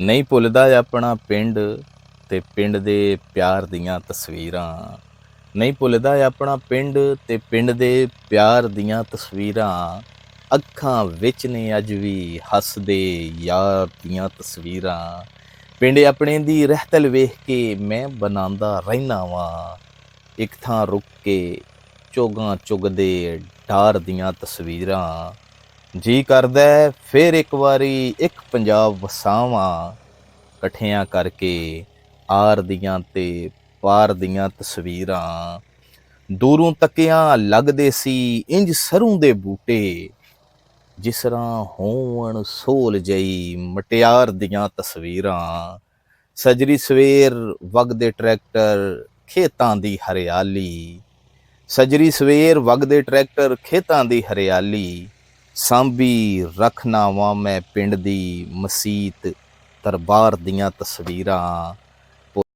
ਨਹੀਂ ਭੁੱਲਦਾ ਆਪਣਾ ਪਿੰਡ ਤੇ ਪਿੰਡ ਦੇ ਪਿਆਰ ਦੀਆਂ ਤਸਵੀਰਾਂ। ਨਹੀਂ ਭੁੱਲਦਾ ਆਪਣਾ ਪਿੰਡ ਤੇ ਪਿੰਡ ਦੇ ਪਿਆਰ ਦੀਆਂ ਤਸਵੀਰਾਂ। ਅੱਖਾਂ ਵਿੱਚ ਨੇ ਅੱਜ ਵੀ ਹੱਸਦੇ ਯਾਰ ਦੀਆਂ ਤਸਵੀਰਾਂ। ਪਿੰਡ ਆਪਣੇ ਦੀ ਰਹਿਤਲ ਵੇਖ ਕੇ ਮੈਂ ਬਣਾਉਂਦਾ ਰਹਿਣਾ ਵਾਂ। ਇੱਕ ਥਾਂ ਰੁਕ ਕੇ ਚੋਗਾਂ ਚੁਗਦੇ ਡਾਰ ਦੀਆਂ ਤਸਵੀਰਾਂ। ਜੀ ਕਰਦਾ ਫਿਰ ਇੱਕ ਵਾਰੀ ਇੱਕ ਪੰਜਾਬ ਵਸਾਵਾਂ। ਇਕੱਠਿਆਂ ਕਰਕੇ ਆਰ ਦੀਆਂ ਤੇ ਪਾਰ ਦੀਆਂ ਤਸਵੀਰਾਂ। ਦੂਰੋਂ ਤੱਕਿਆਂ ਲੱਗਦੇ ਸੀ ਇੰਜ ਸਰੋਂ ਦੇ ਬੂਟੇ, ਜਿਸ ਤਰ੍ਹਾਂ ਹੋਣ ਸੋਲ ਜਈ ਮਟਿਆਰ ਦੀਆਂ ਤਸਵੀਰਾਂ। ਸਜਰੀ ਸਵੇਰ ਵਗਦੇ ਟਰੈਕਟਰ ਖੇਤਾਂ ਦੀ ਹਰਿਆਲੀ। ਸਜਰੀ ਸਵੇਰ ਵਗਦੇ ਟਰੈਕਟਰ ਖੇਤਾਂ ਦੀ ਹਰਿਆਲੀ। ਸਾਂਭੀ ਰੱਖਣਾ ਵਾਂ ਮੈਂ ਪਿੰਡ ਦੀ ਮਸੀਤ ਦਰਬਾਰ ਦੀਆਂ ਤਸਵੀਰਾਂ।